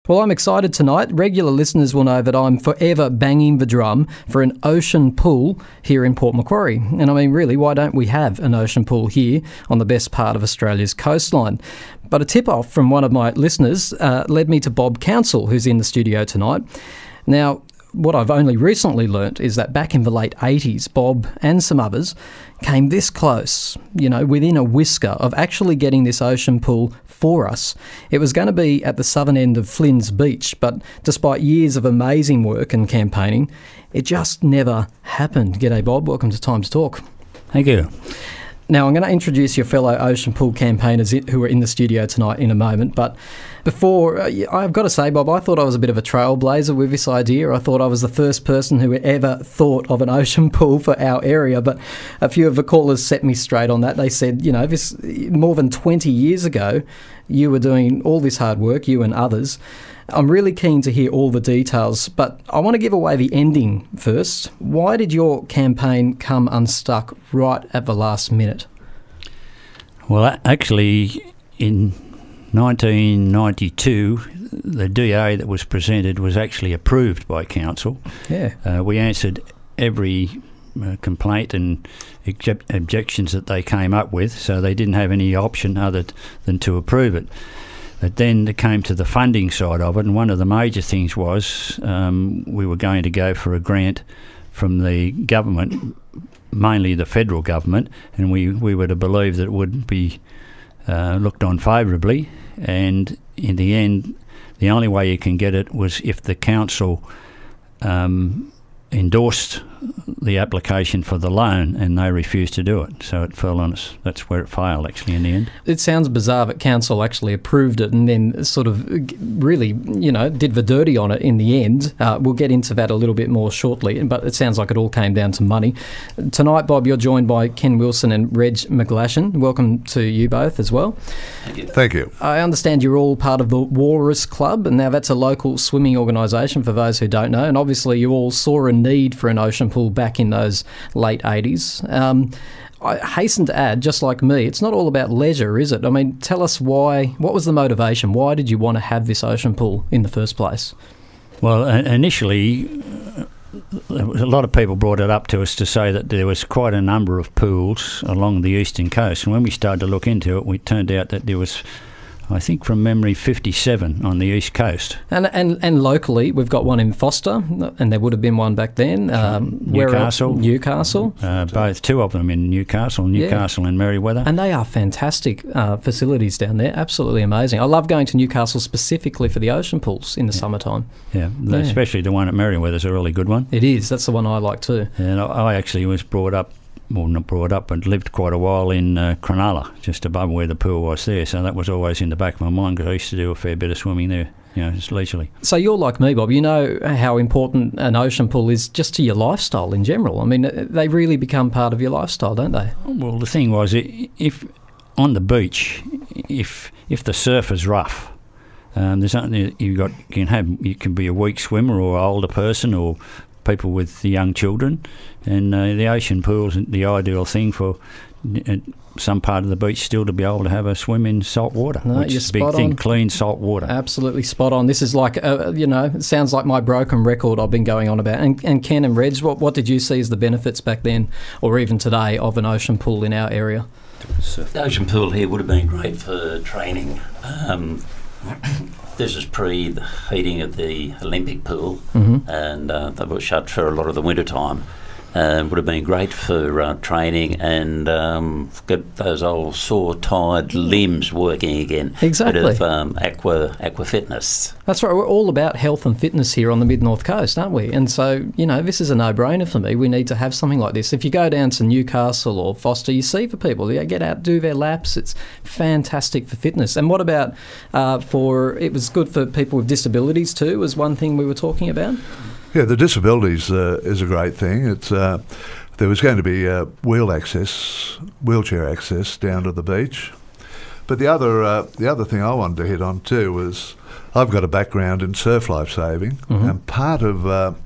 Well, I'm excited tonight. Regular listeners will know that I'm forever banging the drum for an ocean pool here in Port Macquarie. And I mean, really, why don't we have an ocean pool here on the best part of Australia's coastline? But a tip-off from one of my listeners led me to Bob Counsell, who's in the studio tonight. Now, what I've only recently learnt is that back in the late 80s, Bob and some others came this close, within a whisker of actually getting this ocean pool for us. It was going to be at the southern end of Flynn's beach, but despite years of amazing work and campaigning, it just never happened. G'day, Bob. Welcome to Time to Talk. Thank you. Now, I'm going to introduce your fellow ocean pool campaigners who are in the studio tonight in a moment, but before, I've got to say, Bob, I thought I was a bit of a trailblazer with this idea. I thought I was the first person who ever thought of an ocean pool for our area, but a few of the callers set me straight on that. They said, this more than 20 years ago, you were doing all this hard work, you and others. I'm really keen to hear all the details, but I want to give away the ending first. Why did your campaign come unstuck right at the last minute? Well, actually, in 1992, the DA that was presented was actually approved by Council. Yeah. We answered every complaint and objections that they came up with, so they didn't have any option other than to approve it. But then it came to the funding side of it, and one of the major things was we were going to go for a grant from the government, mainly the federal government, and we were to believe that it would be looked on favourably. And in the end, the only way you can get it was if the council endorsed the application for the loan, and they refused to do it. So it fell on us. That's where it failed, actually, in the end. It sounds bizarre that Council actually approved it and then sort of really, did the dirty on it in the end. We'll get into that a little bit more shortly, but it sounds like it all came down to money. Tonight, Bob, you're joined by Ken Wilson and Reg McGlashan. Welcome to you both as well. Thank you. Thank you. I understand you're all part of the Walrus Club, and now that's a local swimming organisation for those who don't know, and obviously you all saw a need for an ocean pool back in those late 80s. I hasten to add, just like me, it's not all about leisure, is it? I mean, tell us why. What was the motivation? Why did you want to have this ocean pool in the first place? Well, initially, a lot of people brought it up to us to say that there was quite a number of pools along the eastern coast, and when we started to look into it, it turned out that there was, I think from memory, 57 on the east coast. And locally, we've got one in Foster, and there would have been one back then. Newcastle. Both two of them in Newcastle and Merewether. And they are fantastic facilities down there, absolutely amazing. I love going to Newcastle specifically for the ocean pools in the summertime. Yeah, especially the one at Merewether is a really good one. It is, that's the one I like too. And I actually was brought up, well, not brought up, but lived quite a while in Cronulla, just above where the pool was there. So that was always in the back of my mind because I used to do a fair bit of swimming there, just leisurely. So you're like me, Bob. You know how important an ocean pool is just to your lifestyle in general. I mean, they really become part of your lifestyle, don't they? Well, the thing was, if on the beach, if the surf is rough, there's something you can be a weak swimmer or an older person or people with young children, and the ocean pool is the ideal thing for some part of the beach still to be able to have a swim in salt water, which is a big thing, clean salt water. Absolutely spot on. This is like, it sounds like my broken record I've been going on about. And Ken and Reg, what did you see as the benefits back then, or even today, of an ocean pool in our area? The ocean pool here would have been great for training. This is pre the heating of the Olympic pool, and they were shut for a lot of the winter time. Would have been great for training and get those old sore, tired limbs working again. Exactly. Bit of aqua fitness. That's right. We're all about health and fitness here on the Mid-North Coast, aren't we? And so, this is a no-brainer for me. We need to have something like this. If you go down to Newcastle or Foster, you see for people, they get out, do their laps. It's fantastic for fitness. And what about it was good for people with disabilities too, was one thing we were talking about? Yeah, the disabilities is a great thing. It's there was going to be wheelchair access down to the beach, but the other thing I wanted to hit on too was I've got a background in surf life saving, and part of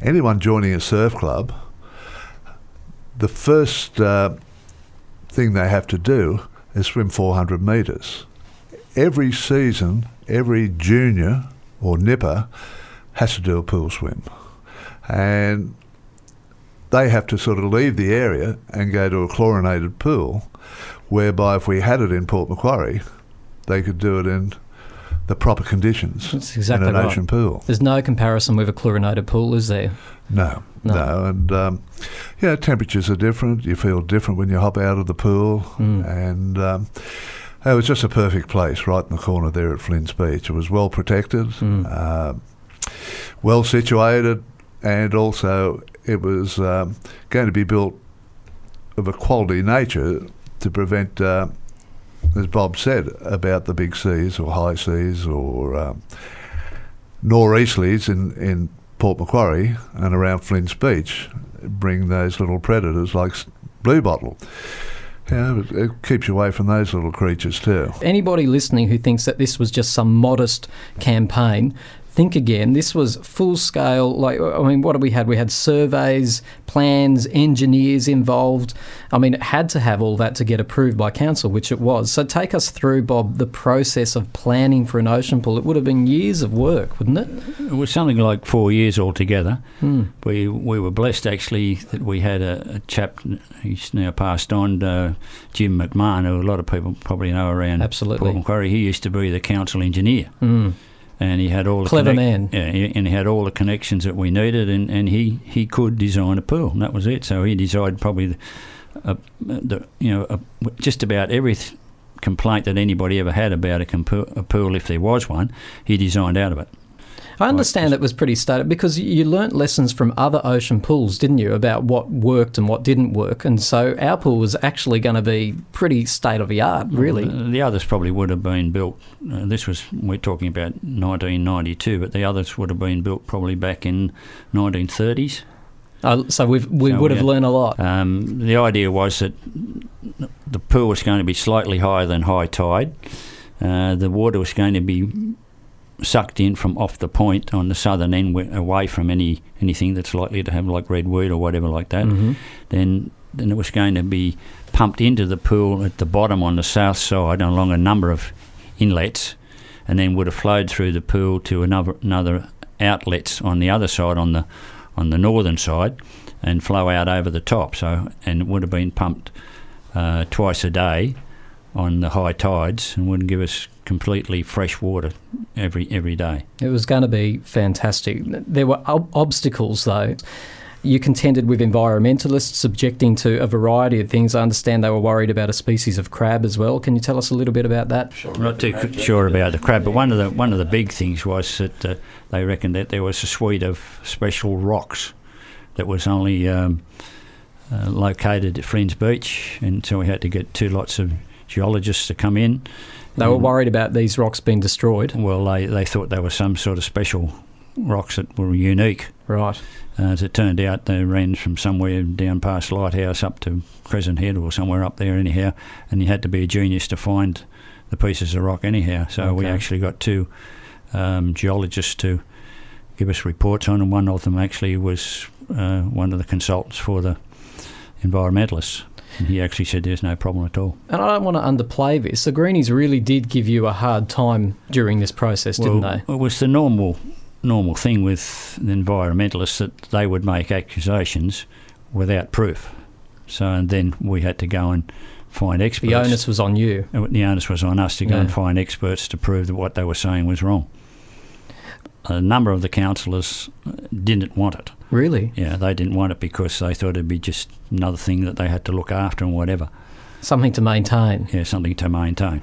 anyone joining a surf club, the first thing they have to do is swim 400 metres. Every season, every junior or nipper has to do a pool swim. And they have to sort of leave the area and go to a chlorinated pool, whereby if we had it in Port Macquarie, they could do it in the proper conditions. That's exactly in an right. ocean pool. There's no comparison with a chlorinated pool, is there? No. And, temperatures are different. You feel different when you hop out of the pool. And it was just a perfect place right in the corner there at Flynn's Beach. It was well protected, well situated, and also it was going to be built of a quality nature to prevent, as Bob said, about the big seas or high seas or nor'easterlies in Port Macquarie and around Flynn's Beach, bring those little predators like bluebottle. It keeps you away from those little creatures too. Anybody listening who thinks that this was just some modest campaign, think again. This was full scale. What did we had? We had surveys, plans, engineers involved. It had to have all that to get approved by Counsell, which it was. So take us through, Bob, the process of planning for an ocean pool. It would have been years of work, wouldn't it? It was something like 4 years altogether. We were blessed actually that we had a chap, he's now passed on, Jim McMahon, who a lot of people probably know around Port Macquarie. He used to be the council engineer. And he had all the clever man. Yeah, and he had all the connections that we needed, and he could design a pool, and that was it. So he designed probably just about every complaint that anybody ever had about a pool, if there was one, he designed out of it. I understand it was pretty stated because you learnt lessons from other ocean pools, didn't you, about what worked and what didn't work. And so our pool was actually going to be pretty state-of-the-art, really. The others probably would have been built, we're talking about 1992, but the others would have been built probably back in 1930s. So we would have learned a lot. The idea was that the pool was going to be slightly higher than high tide. The water was going to be sucked in from off the point on the southern end, away from anything that's likely to have like redweed or whatever like that. Then it was going to be pumped into the pool at the bottom on the south side along a number of inlets, and then would have flowed through the pool to another outlets on the other side, on the northern side, and flow out over the top. And it would have been pumped twice a day on the high tides, and would give us completely fresh water every day. It was going to be fantastic. There were obstacles, though. You contended with environmentalists subjecting to a variety of things. I understand they were worried about a species of crab as well. Can you tell us a little bit about that? I'm not too sure about the crab, but one of the big things was that they reckoned that there was a suite of special rocks that was only located at Flynn's Beach, and so we had to get 2 lots of geologists to come in. They were worried about these rocks being destroyed? Well, they thought they were some sort of special rocks that were unique. Right. As it turned out, they ran from somewhere down past Lighthouse up to Crescent Head or somewhere up there anyhow, and you had to be a genius to find the pieces of rock anyhow. So we actually got 2 geologists to give us reports on, and one of them actually was one of the consultants for the environmentalists. And he actually said there's no problem at all. And I don't want to underplay this. The Greenies really did give you a hard time during this process, didn't they? It was the normal thing with the environmentalists that they would make accusations without proof. So and then we had to go and find experts. The onus was on you. The onus was on us to go and find experts to prove that what they were saying was wrong. A number of the councillors didn't want it. Really? Yeah, they didn't want it because they thought it'd be just another thing that they had to look after and whatever. Something to maintain. Yeah, something to maintain.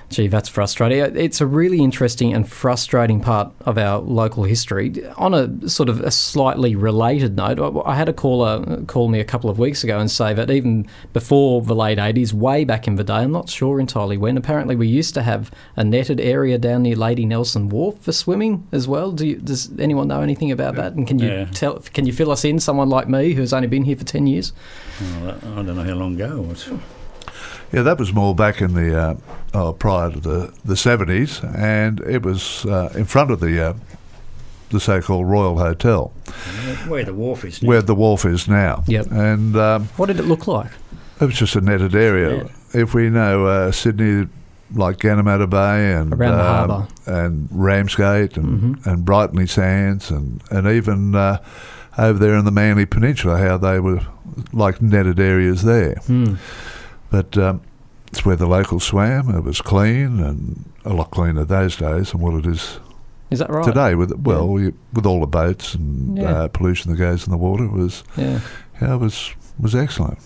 Gee, that's frustrating. It's a really interesting and frustrating part of our local history. On a sort of a slightly related note, I had a caller call me a couple of weeks ago and say that even before the late 80s, way back in the day, I'm not sure entirely when, apparently we used to have a netted area down near Lady Nelson Wharf for swimming as well. Does anyone know anything about that? And can you fill us in, someone like me who's only been here for 10 years? Well, I don't know how long ago it was. Yeah, that was more back in the prior to the 70s, and it was in front of the so-called Royal Hotel. Where the wharf is now. Where the wharf is now. Yep. And what did it look like? It was just a netted area. Yeah. If we know Sydney, like Ganamatta Bay and Around the harbour. and Ramsgate and Brightonley Sands and even over there in the Manly Peninsula, how they were like netted areas there. But it's where the locals swam. It was clean and a lot cleaner those days than what it is. Is that right? Today, with all the boats and pollution that goes in the water, it was was excellent.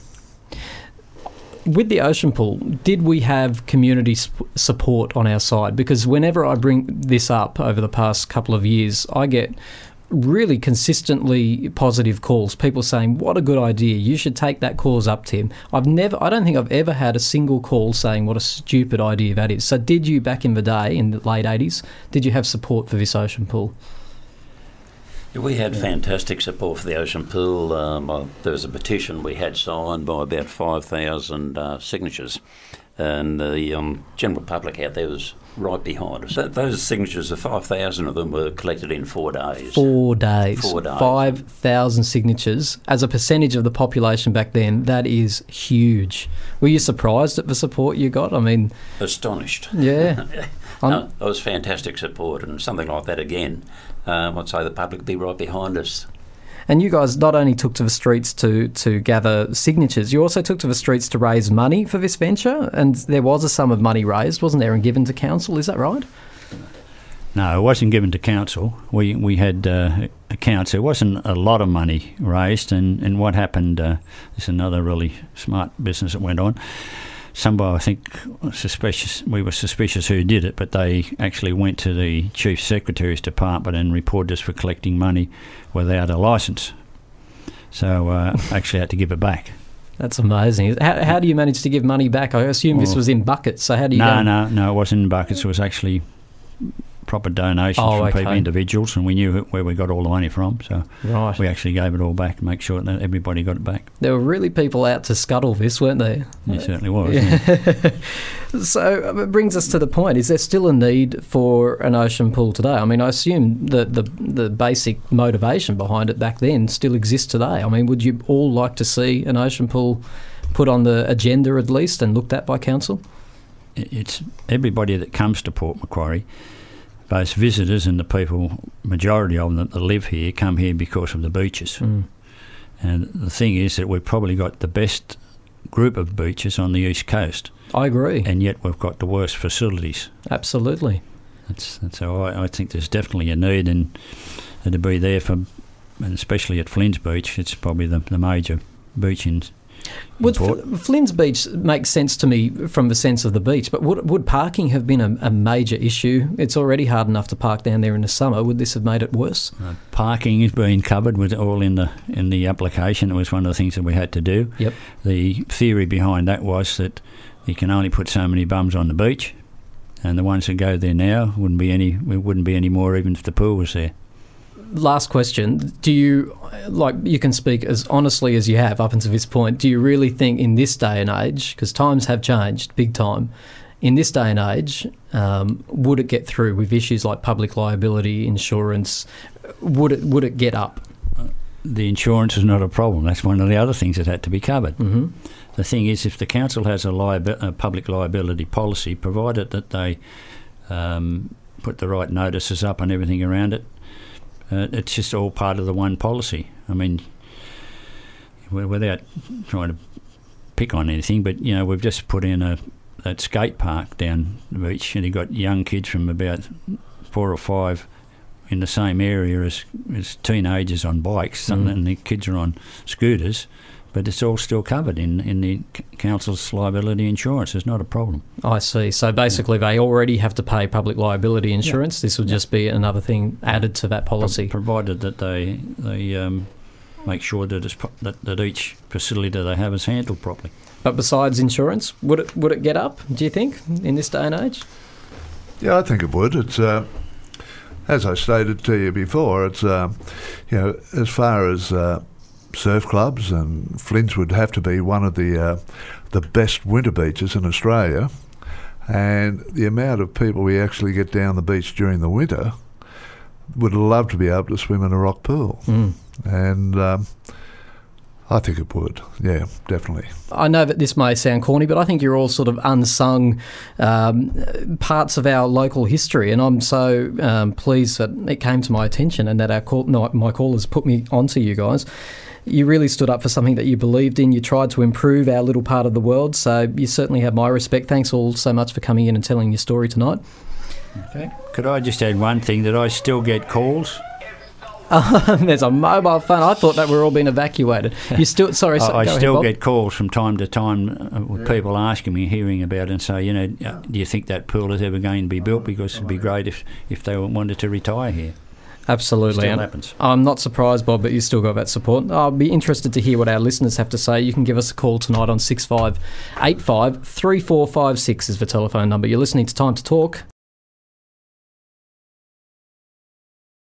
With the ocean pool, did we have community support on our side? Because whenever I bring this up over the past couple of years, I get really consistently positive calls. People saying, "What a good idea! You should take that cause up, Tim." I don't think I've ever had a single call saying what a stupid idea that is. So, did you back in the day, in the late '80s, did you have support for this ocean pool? We had fantastic support for the ocean pool. There was a petition we had signed by about 5,000 signatures, and the general public out there was right behind us. Those signatures, the 5,000 of them were collected in 4 days. 4 days. 4 days. 5,000 signatures. As a percentage of the population back then, that is huge. Were you surprised at the support you got? I mean... Astonished. Yeah. No, it was fantastic support, and something like that again, I'd say the public would be right behind us. And you guys not only took to the streets to gather signatures, you also took to the streets to raise money for this venture, and there was a sum of money raised, wasn't there, and given to Counsell, is that right? No, it wasn't given to Counsell. We had accounts. There wasn't a lot of money raised, and what happened, this is another really smart business that went on. Somebody, I think, we were suspicious who did it, but they actually went to the Chief Secretary's department and reported us for collecting money without a licence. So actually had to give it back. That's amazing. How do you manage to give money back? I assume this was in buckets, so how do you No, it wasn't in buckets. It was actually proper donations from people, individuals, and we knew where we got all the money from, so we actually gave it all back to make sure that everybody got it back. There were really people out to scuttle this, weren't there? There certainly was. Yeah. So it brings us to the point, is there still a need for an ocean pool today? I mean, I assume that the basic motivation behind it back then still exists today. I mean, would you all like to see an ocean pool put on the agenda at least and looked at by Counsell? It's everybody that comes to Port Macquarie, both visitors and the people, majority of them that live here, come here because of the beaches. And the thing is that we've probably got the best group of beaches on the east coast. I agree. And yet we've got the worst facilities. Absolutely. That's how I think there's definitely a need and to be there for, and especially at Flynn's Beach, it's probably the major beach in Flynn's Beach makes sense to me from the sense of the beach, but would parking have been a major issue? It's already hard enough to park down there in the summer. Would this have made it worse? Parking is being covered with all in the application. It was one of the things that we had to do. Yep. The theory behind that was that you can only put so many bums on the beach, and the ones that go there now wouldn't be any more even if the pool was there. Last question. Do you, you can speak as honestly as you have up until this point, do you really think in this day and age, because times have changed big time, in this day and age, would it get through with issues like public liability, insurance? Would it get up? The insurance is not a problem. That's one of the other things that had to be covered. Mm-hmm. The thing is, if the council has a public liability policy, provided that they put the right notices up and everything around it, it's just all part of the one policy. I mean, without trying to pick on anything, but, we've just put in that skate park down the beach, and you've got young kids from about 4 or 5 in the same area as teenagers on bikes, and the kids are on scooters, but it's all still covered in the council's liability insurance. It's not a problem. I see. So basically they already have to pay public liability insurance. Yeah. This will just be another thing added to that policy. Provided that they make sure that each facility that they have is handled properly. But besides insurance, would it get up, do you think, in this day and age? Yeah, I think it would. It's as I stated to you before, it's as far as surf clubs, and Flynn's would have to be one of the best winter beaches in Australia, and the amount of people we actually get down the beach during the winter would love to be able to swim in a rock pool. And I think it would. Yeah, definitely. I know that this may sound corny, but I think you're all sort of unsung parts of our local history, and I'm so pleased that it came to my attention and that my callers put me onto you guys. You really stood up for something that you believed in. You tried to improve our little part of the world, so you certainly have my respect. Thanks all so much for coming in and telling your story tonight. Okay. Could I just add one thing, that I still get calls? There's a mobile phone. I thought that we're all being evacuated. You still? Sorry, I go still ahead, get calls from time to time with people asking me, hearing about it, and say, do you think that pool is ever going to be built? Because it'd be great if they wanted to retire here. Absolutely. Still happens. I'm not surprised, Bob, but you still got that support. I'll be interested to hear what our listeners have to say. You can give us a call tonight on 6585 3456 is the telephone number. You're listening to Time to Talk.